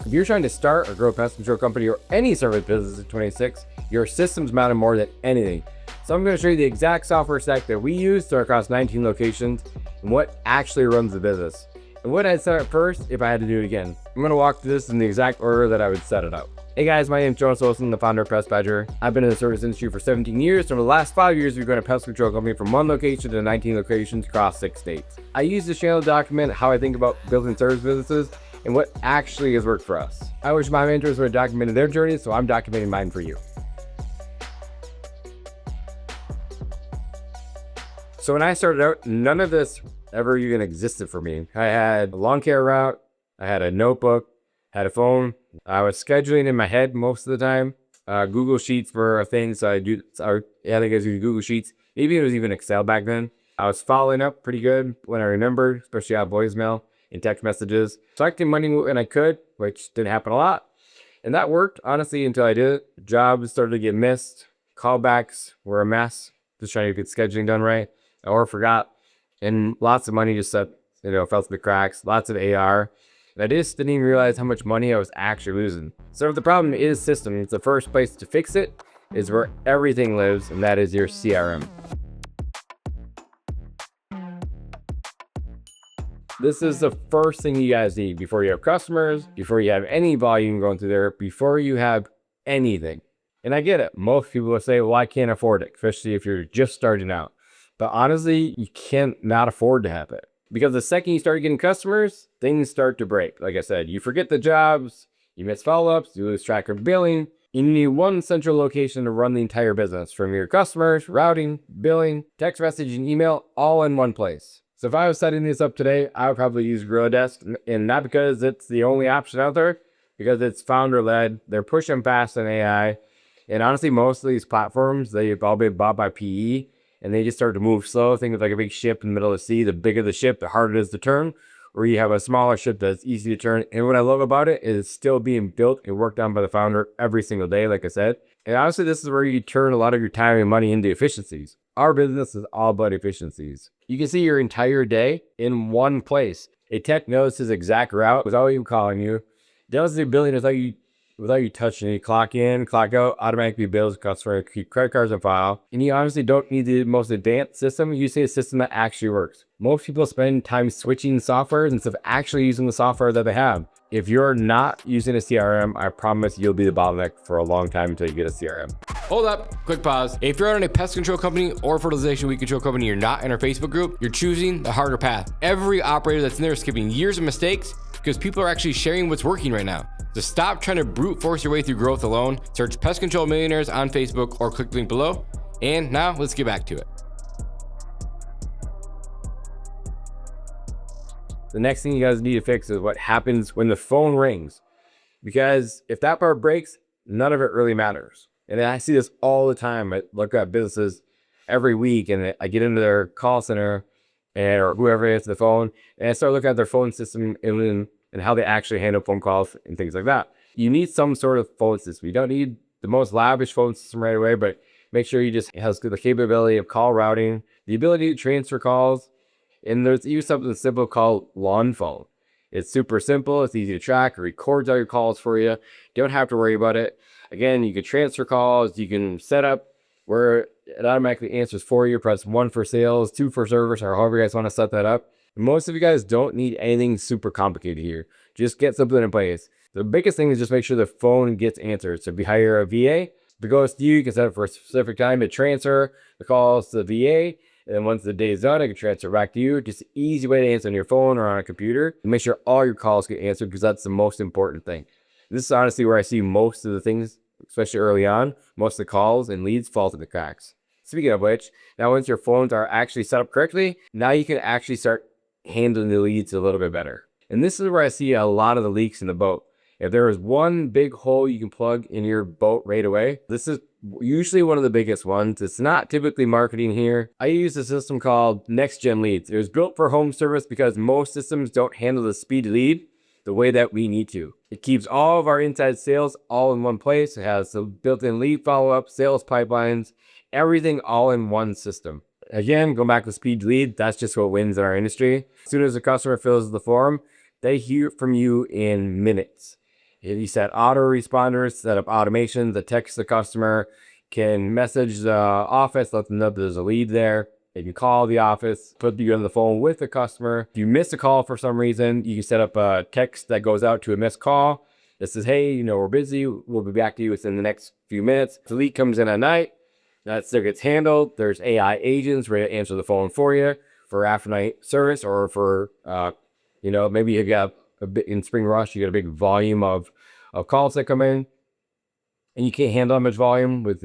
If you're trying to start or grow a pest control company or any service business in 26, your systems matter more than anything. So I'm going to show you the exact software stack that we use to across 19 locations and what actually runs the business. And what I'd set up first if I had to do it again. I'm going to walk through this in the exact order that I would set it up. Hey guys, my name is Jonas, Olson, the founder of Pest Badger. I've been in the service industry for 17 years. Over the last 5 years, we've grown a pest control company from 1 location to 19 locations across 6 states. I use this channel to document how I think about building service businesses and what actually has worked for us. I wish my mentors would have documented their journey, so I'm documenting mine for you. So when I started out, none of this ever even existed for me. I had a lawn care route, I had a notebook, had a phone. I was scheduling in my head most of the time. Google Sheets for a thing, so I think I was using Google Sheets. Maybe it was even Excel back then. I was following up pretty good when I remembered, especially out voicemail and text messages. Collecting money when I could, which didn't happen a lot. And that worked, honestly, until I did it. Jobs started to get missed. Callbacks were a mess. Just trying to get scheduling done right. Or forgot. And lots of money just fell through the cracks. Lots of AR. And I just didn't even realize how much money I was actually losing. So if the problem is systems, the first place to fix it is where everything lives, and that is your CRM. This is the first thing you guys need before you have customers, before you have any volume going through there, before you have anything. And I get it. Most people will say, well, I can't afford it, especially if you're just starting out. But honestly, you can't not afford to have it. Because the second you start getting customers, things start to break. Like I said, you forget the jobs, you miss follow-ups, you lose track of billing. You need one central location to run the entire business, from your customers, routing, billing, text message, and email, all in one place. So if I was setting this up today, I would probably use Gorilla Desk, and not because it's the only option out there, because it's founder-led. They're pushing fast on AI. And honestly, most of these platforms, they've all been bought by PE. And they just start to move slow. Think of like a big ship in the middle of the sea. The bigger the ship, the harder it is to turn. Or you have a smaller ship that's easy to turn. And what I love about it is it's still being built and worked on by the founder every single day, like I said. And honestly, this is where you turn a lot of your time and money into efficiencies. Our business is all about efficiencies. You can see your entire day in one place. A tech knows his exact route without even calling you. It does the ability without you touching it. Clock in, clock out, automatically bills customer, keep credit cards on file. And you honestly don't need the most advanced system. You see a system that actually works. Most people spend time switching softwares instead of actually using the software that they have. If you're not using a CRM, I promise you'll be the bottleneck for a long time until you get a CRM. Hold up, quick pause. If you're on a pest control company or fertilization weed control company, you're not in our Facebook group, you're choosing the harder path. Every operator that's in there is skipping years of mistakes because people are actually sharing what's working right now. So stop trying to brute force your way through growth alone. Search Pest Control Millionaires on Facebook or click the link below. And now let's get back to it. The next thing you guys need to fix is what happens when the phone rings. Because if that part breaks, none of it really matters. And I see this all the time. I look at businesses every week and I get into their call center or whoever answers the phone, and I start looking at their phone system and how they actually handle phone calls and things like that. You need some sort of phone system. You don't need the most lavish phone system right away, but make sure you just has the capability of call routing, the ability to transfer calls, and there's even something simple called lawn phone. It's super simple, it's easy to track, it records all your calls for you. You don't have to worry about it. Again, you can transfer calls, you can set up where it automatically answers for you. Press 1 for sales, 2 for service, or however you guys want to set that up. Most of you guys don't need anything super complicated here. Just get something in place. The biggest thing is just make sure the phone gets answered. So if you hire a VA, if it goes to you, you can set it for a specific time to transfer the calls to the VA. And then once the day is done, it can transfer back to you. Just an easy way to answer on your phone or on a computer. And make sure all your calls get answered because that's the most important thing. This is honestly where I see most of the things, especially early on. Most of the calls and leads fall through the cracks. Speaking of which, now once your phones are actually set up correctly, now you can actually start handling the leads a little bit better. And this is where I see a lot of the leaks in the boat. If there is one big hole you can plug in your boat right away, this is usually one of the biggest ones. It's not typically marketing here. I use a system called Next Gen Leads. It was built for home service because most systems don't handle the speed lead the way that we need to. It keeps all of our inside sales all in one place. It has the built-in lead follow-up, sales pipelines, everything all in one system. Again, going back to speed lead, that's just what wins in our industry. As soon as the customer fills the form, they hear from you in minutes. You set autoresponders, set up automations that text the customer, can message the office, let them know there's a lead there. If you call the office, put you on the phone with the customer. If you miss a call for some reason, you can set up a text that goes out to a missed call that says, hey, we're busy. We'll be back to you within the next few minutes. If the lead comes in at night, that still gets handled. There's AI agents ready to answer the phone for you for after night service, or for, maybe you got a bit in spring rush, you got a big volume of calls that come in and you can't handle that much volume with,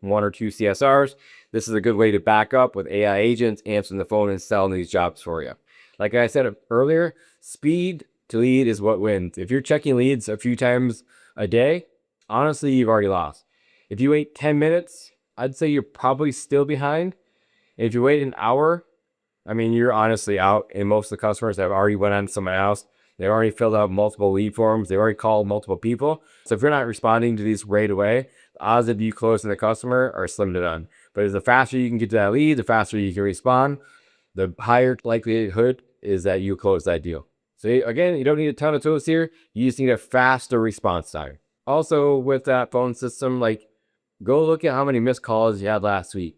one or two CSRs. This is a good way to back up with AI agents answering the phone and selling these jobs for you. Like I said earlier, speed to lead is what wins. If you're checking leads a few times a day, honestly, you've already lost. If you wait 10 minutes, I'd say you're probably still behind. And if you wait an hour, you're honestly out. And most of the customers have already went on to someone else. They already filled out multiple lead forms. They already called multiple people. So if you're not responding to these right away, the odds of you closing the customer are slim to none. But the faster you can get to that lead, the faster you can respond, the higher likelihood is that you close that deal. So again, you don't need a ton of tools here. You just need a faster response time. Also, with that phone system, go look at how many missed calls you had last week.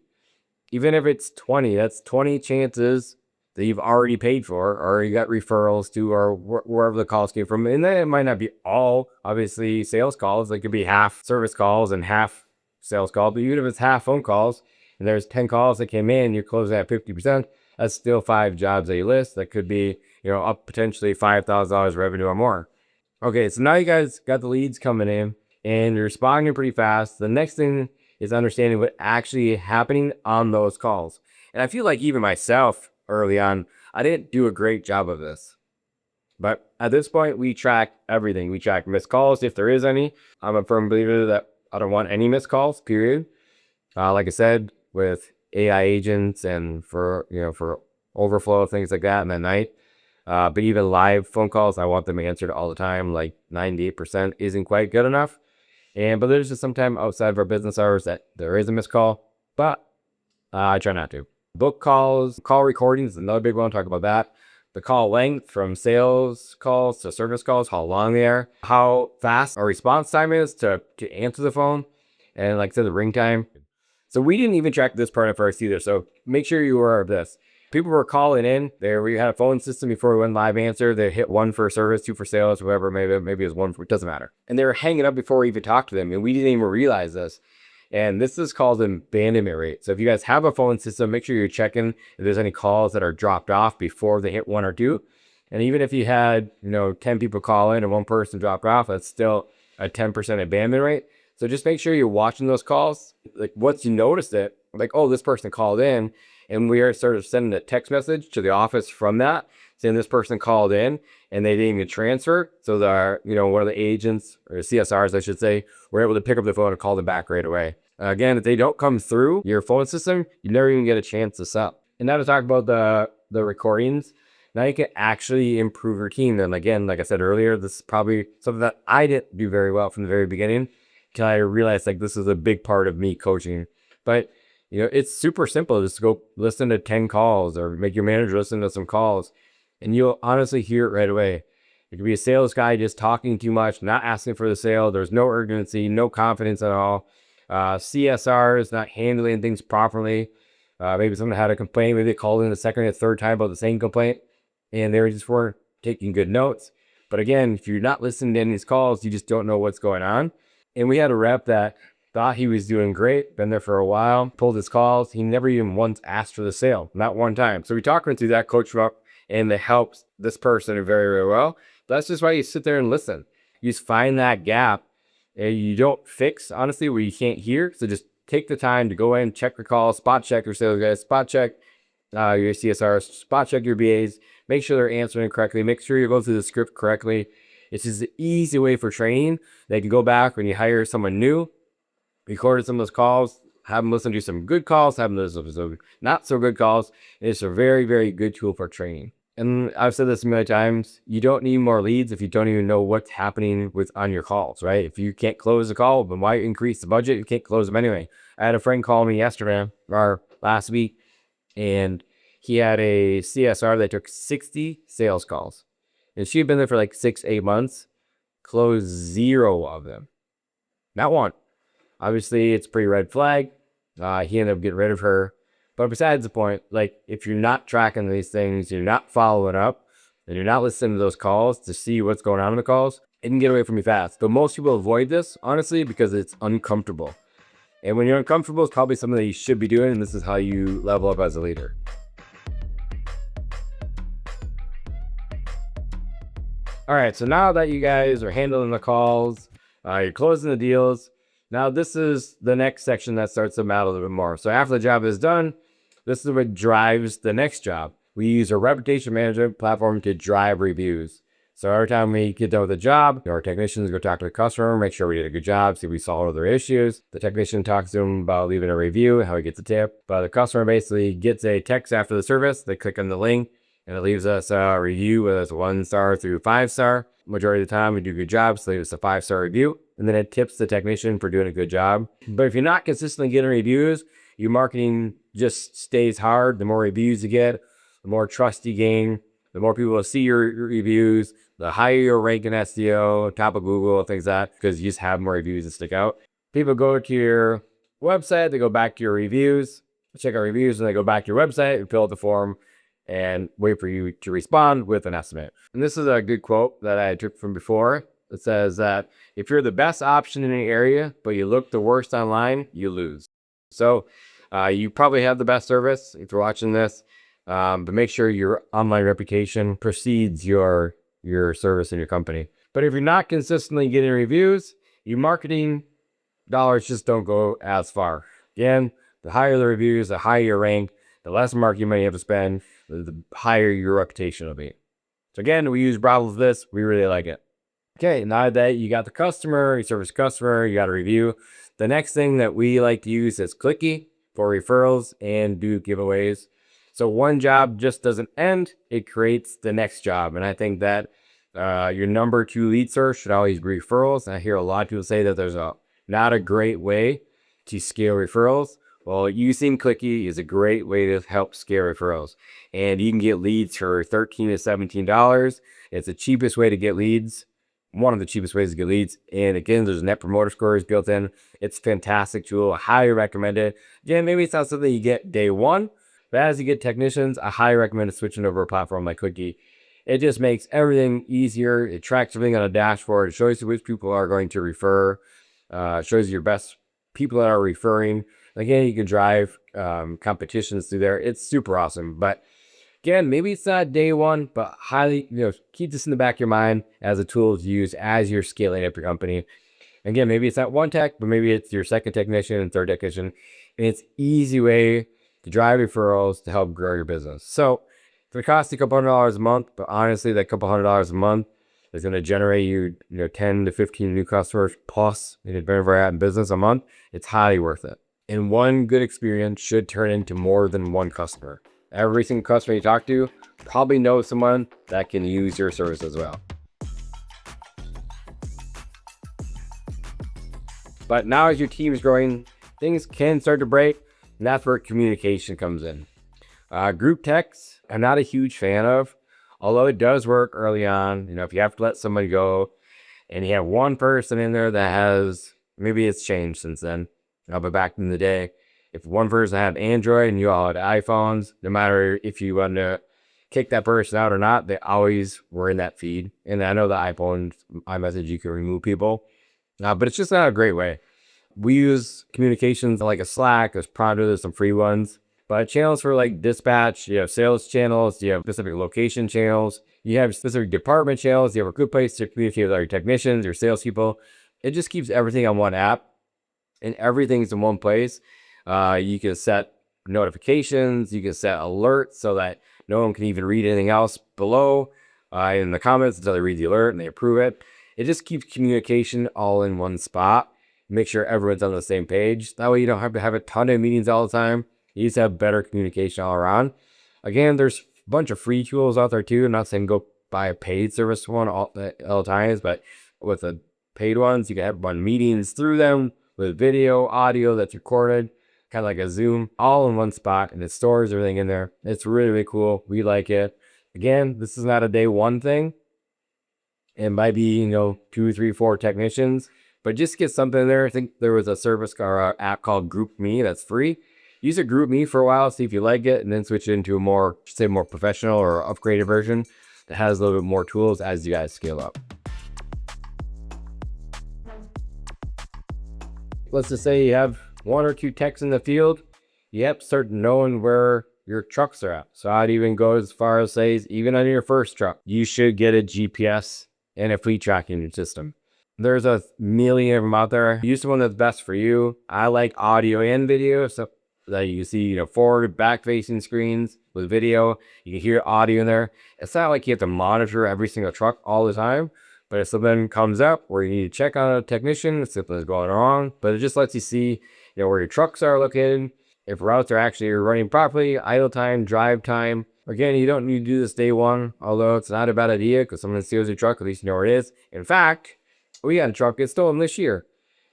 Even if it's 20, that's 20 chances that you've already paid for, or you got referrals to, or wherever the calls came from. And then it might not be all, obviously, sales calls. It could be half service calls and half sales calls. But even if it's half phone calls, and there's 10 calls that came in, you're closing at 50%, that's still 5 jobs that you list. That could be, up potentially $5,000 revenue or more. Okay, so now you guys got the leads coming in, and you're responding pretty fast. The next thing is understanding what actually happening on those calls. And I feel like even myself early on, I didn't do a great job of this. But at this point, we track everything. We track missed calls if there is any. I'm a firm believer that I don't want any missed calls, period. Like I said, with AI agents and for overflow, things like that in the night. But even live phone calls, I want them answered all the time. Like 98% isn't quite good enough. But there's just some time outside of our business hours that there is a missed call, but I try not to. Book calls, call recordings is another big one. I'll talk about that. The call length from sales calls to service calls, how long they are, how fast our response time is to answer the phone, and like I said, the ring time. So we didn't even track this part at first either. So make sure you're aware of this. People were calling in. We had a phone system before we went live answer. They hit 1 for service, 2 for sales, whatever. Maybe it was 1 for, it doesn't matter. And they were hanging up before we even talked to them. And we didn't even realize this. And this is called an abandonment rate. So if you guys have a phone system, make sure you're checking if there's any calls that are dropped off before they hit 1 or 2. And even if you had, 10 people call in and 1 person dropped off, that's still a 10% abandonment rate. So just make sure you're watching those calls. Like once you notice it, like, oh, this person called in, and we are sort of sending a text message to the office from that, saying this person called in and they didn't even transfer. So one of the agents, or CSRs, I should say, were able to pick up the phone and call them back right away. Again, if they don't come through your phone system, you never even get a chance to sell. And now to talk about the recordings, now you can actually improve your team. And again, like I said earlier, this is probably something that I didn't do very well from the very beginning, because I realized this is a big part of me coaching. But it's super simple. Just go listen to 10 calls or make your manager listen to some calls, and you'll honestly hear it right away. It could be a sales guy just talking too much, not asking for the sale. There's no urgency, no confidence at all. CSRs not handling things properly. Maybe someone had a complaint. Maybe they called in the second or third time about the same complaint, and they just weren't taking good notes. But again, if you're not listening to any of these calls, you just don't know what's going on. And we had a rep that thought he was doing great, been there for a while, pulled his calls. He never even once asked for the sale, not one time. So we talked him through that, coach him up, and it helps this person very, very well. That's just why you sit there and listen. You just find that gap, and you don't fix, honestly, where you can't hear. So just take the time to go in, check your calls, spot check your sales guys, spot check your CSRs, spot check your BAs, make sure they're answering correctly, make sure you go through the script correctly. It's just an easy way for training. They can go back when you hire someone new, recorded some of those calls, have them listen to some good calls, have them listen to some not so good calls. It's a very, very good tool for training. And I've said this many times, you don't need more leads if you don't even know what's happening on your calls, right? If you can't close the call, then why increase the budget? You can't close them anyway. I had a friend call me yesterday or last week, and he had a CSR that took 60 sales calls. And she had been there for 6-8 months, closed 0 of them. Not one. Obviously, it's a pretty red flag. He ended up getting rid of her. But besides the point, like, if you're not tracking these things, you're not following up, and you're not listening to those calls to see what's going on in the calls, it can get away from you fast. But most people avoid this, honestly, because it's uncomfortable. And when you're uncomfortable, it's probably something that you should be doing, and this is how you level up as a leader. All right, so now that you guys are handling the calls, you're closing the deals, now this is the next section that starts to matter a little bit more. So after the job is done, this is what drives the next job. We use a reputation management platform to drive reviews. So every time we get done with a job, our technicians go talk to the customer, make sure we did a good job, see if we solved all their issues. The technician talks to them about leaving a review, how he gets a tip. But the customer basically gets a text after the service. They click on the link and it leaves us a review, whether it's 1 star through 5 star. Majority of the time we do a good job, so leave us a 5-star review. And then it tips the technician for doing a good job. But if you're not consistently getting reviews, your marketing just stays hard. The more reviews you get, the more trust you gain, the more people will see your reviews, the higher your rank in SEO, top of Google, things like that, because you just have more reviews that stick out. People go to your website, they go back to your reviews, check out reviews, and they go back to your website and fill out the form and wait for you to respond with an estimate. And this is a good quote that I took from before. It says that if you're the best option in an area, but you look the worst online, you lose. So you probably have the best service if you're watching this, but make sure your online reputation precedes your service and your company. But if you're not consistently getting reviews, your marketing dollars just don't go as far. Again, the higher the reviews, the higher your rank, the less marketing money you have to spend, the higher your reputation will be. So again, we use Bravo for this. We really like it. Okay, now that you got the customer, you service the customer, you got a review. The next thing that we like to use is Clicky for referrals and do giveaways. So one job just doesn't end, it creates the next job. And I think that your number 2 lead source should always be referrals. And I hear a lot of people say that there's not a great way to scale referrals. Well, using Clicky is a great way to help scale referrals. And you can get leads for $13 to $17. It's the cheapest way to get leads. One of the cheapest ways to get leads. And again, there's net promoter scores built in. It's a fantastic tool. I highly recommend it. Again, maybe it's not something you get day one, but as you get technicians, I highly recommend switching over a platform like Clicky. It just makes everything easier. It tracks everything on a dashboard. It shows you which people are going to refer. Shows you your best people that are referring. Again, you can drive competitions through there. It's super awesome. But again, maybe it's not day one, but highly, keep this in the back of your mind as a tool to use as you're scaling up your company. Again, maybe it's not one tech, but maybe it's your second technician and third technician. And it's an easy way to drive referrals to help grow your business. So if it costs you a couple $100 a month, but honestly, that couple $100 a month is going to generate you, 10 to 15 new customers plus in advanced business a month, it's highly worth it. And one good experience should turn into more than one customer. Every single customer you talk to probably knows someone that can use your service as well. But now as your team is growing, things can start to break, and that's where communication comes in. Group texts, I'm not a huge fan of, although it does work early on. If you have to let somebody go and you have one person in there that has, maybe it's changed since then, but back in the day, if one person had Android and you all had iPhones, no matter if you want to kick that person out or not, they always were in that feed. And I know the iPhone, iMessage, you can remove people, but it's just not a great way. We use communications like a Slack, there's Pronto, there's some free ones. But channels for like dispatch, you have sales channels, you have specific location channels, you have specific department channels, you have a good place to communicate with your technicians, your salespeople. It just keeps everything on one app and everything's in one place. You can set notifications, you can set alerts so that no one can even read anything else below in the comments until they read the alert and they approve it. It just keeps communication all in one spot. Make sure everyone's on the same page. That way you don't have to have a ton of meetings all the time. You just have better communication all around. Again, there's a bunch of free tools out there too. I'm not saying go buy a paid service one all times, but with the paid ones, you can run meetings through them with video, audio that's recorded, kind of like a Zoom, all in one spot, and it stores everything in there. It's really, really cool. We like it. Again, this is not a day one thing. It might be, 2, 3, 4 technicians, but just get something there. I think there was a service or app called Group Me that's free. Use a Group Me for a while, see if you like it, and then switch it into a more professional or upgraded version that has a little bit more tools as you guys scale up. Let's just say you have 1 or 2 techs in the field. Yep, start knowing where your trucks are at. So I'd even go as far as say, even on your first truck, you should get a GPS and a fleet tracking system. There's a million of them out there. Use the one that's best for you. I like audio and video, so that you see, forward, back facing screens with video. You can hear audio in there. It's not like you have to monitor every single truck all the time, but if something comes up where you need to check on a technician, if something's going wrong, but it just lets you see, where your trucks are located, if routes are actually running properly, idle time, drive time. Again, you don't need to do this day one, although it's not a bad idea because someone steals your truck, at least you know where it is. In fact, we had a truck get stolen this year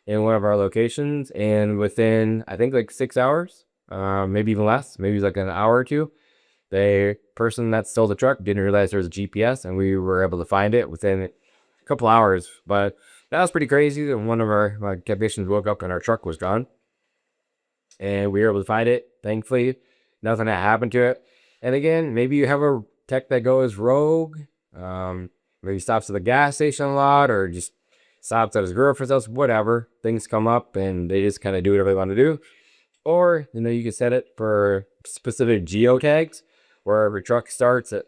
in one of our locations, and within, I think, like 6 hours, maybe even less, maybe like an hour or two, the person that stole the truck didn't realize there was a GPS, and we were able to find it within a couple hours. But that was pretty crazy. And one of our technicians woke up and our truck was gone, and we were able to find it. Thankfully, nothing had happened to it. And again, maybe you have a tech that goes rogue, maybe stops at the gas station a lot, or just stops at his girlfriend's house, whatever. Things come up and they just kind of do whatever they want to do. Or, you can set it for specific geotags where every truck starts at,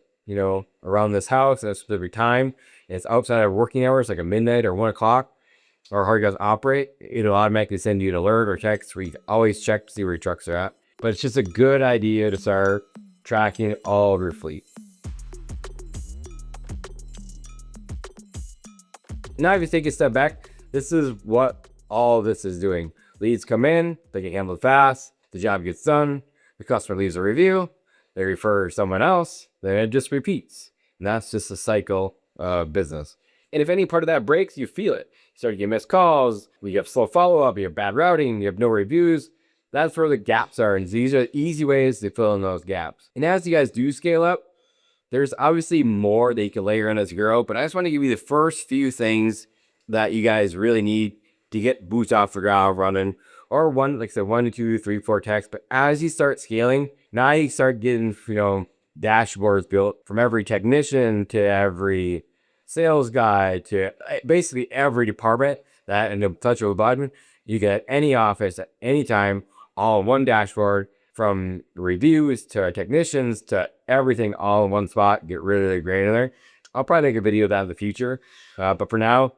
around this house at a specific time. And it's outside of working hours, like a midnight or 1 o'clock, or how you guys operate. It'll automatically send you an alert or text where you can always check to see where your trucks are at. But it's just a good idea to start tracking all of your fleet. Now, if you take a step back, this is what all this is doing. Leads come in, they get handled fast, the job gets done, the customer leaves a review, they refer someone else, then it just repeats. And that's just a cycle of business. And if any part of that breaks, you feel it. You start to get missed calls, you have slow follow-up, you have bad routing, you have no reviews. That's where the gaps are, and these are easy ways to fill in those gaps. And as you guys do scale up, there's obviously more that you can layer in as you grow, but I just want to give you the first few things that you guys really need to get boots off the ground running, or like I said, 1 to 2, 3, 4 techs. But as you start scaling, now you start getting, dashboards built from every technician to every sales guy to basically every department that in the touch of a button, you get any office at any time, all in one dashboard, from reviews to technicians to everything all in one spot. Get really granular. I'll probably make a video of that in the future. But for now,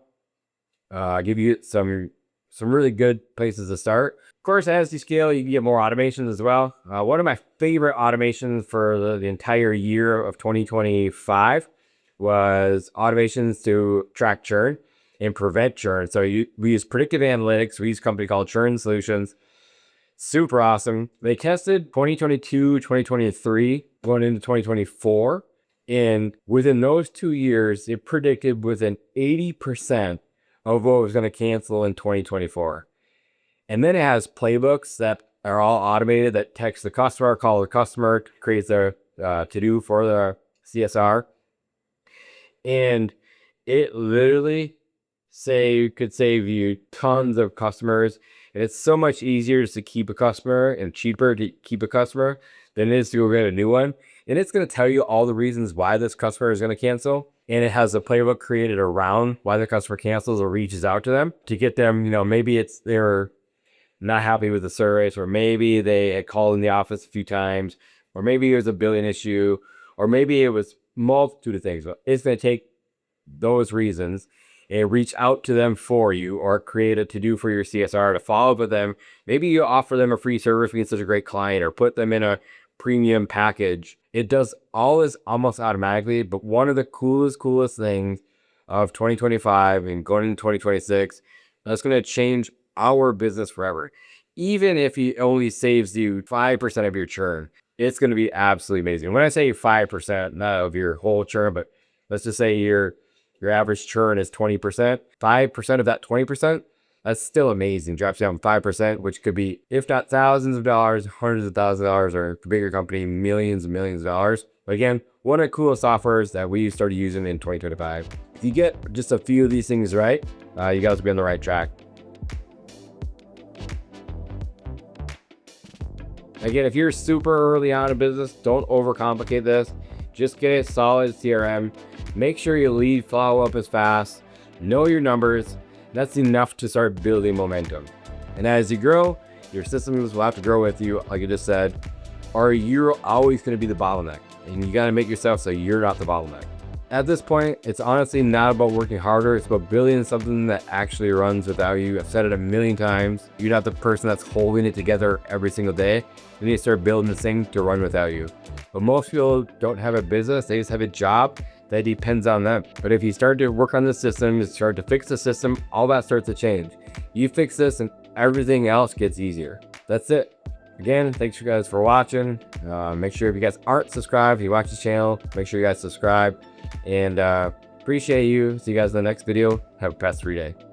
I'll give you some really good places to start. Of course, as you scale, you can get more automations as well. One of my favorite automations for the entire year of 2025 was automations to track churn and prevent churn. So we use predictive analytics. We use a company called Churn Solutions. Super awesome. They tested 2022, 2023, going into 2024. And within those 2 years, it predicted within 80% of what was going to cancel in 2024. And then it has playbooks that are all automated that text the customer, call the customer, creates their to-do for the CSR. And it literally could save you tons of customers. And it's so much easier just to keep a customer and cheaper to keep a customer than it is to go get a new one. And it's going to tell you all the reasons why this customer is going to cancel. And it has a playbook created around why the customer cancels or reaches out to them to get them, maybe they're not happy with the service, or maybe they had called in the office a few times, or maybe it was a billing issue, or maybe it was multitude of things. But it's going to take those reasons and reach out to them for you, or create a to-do for your CSR to follow up with them. Maybe you offer them a free service because it's such a great client, or put them in a premium package. It does all this almost automatically. But one of the coolest things of 2025 and going into 2026, that's going to change our business forever. Even if it only saves you 5% of your churn, it's going to be absolutely amazing. When I say 5%, not of your whole churn, but let's just say your average churn is 20%. 5% of that 20%, that's still amazing. Drops down 5%, which could be, if not thousands of dollars, hundreds of thousands of dollars, or the bigger company, millions and millions of dollars. But again, one of the coolest softwares that we started using in 2025. If you get just a few of these things right, you guys will be on the right track. Again, if you're super early on in business, don't overcomplicate this. Just get a solid CRM. Make sure your lead follow up is fast. Know your numbers. That's enough to start building momentum. And as you grow, your systems will have to grow with you, like I just said, or you're always going to be the bottleneck. And you got to make yourself so you're not the bottleneck. At this point, it's honestly not about working harder. It's about building something that actually runs without you. I've said it a million times. You're not the person that's holding it together every single day. You need to start building this thing to run without you. But most people don't have a business. They just have a job that depends on them. But if you start to work on the system, you start to fix the system, all that starts to change. You fix this and everything else gets easier. That's it. Again, thanks you guys for watching. Make sure if you guys aren't subscribed, if you watch the channel, make sure you guys subscribe. And appreciate you. See you guys in the next video. Have a pest-free day.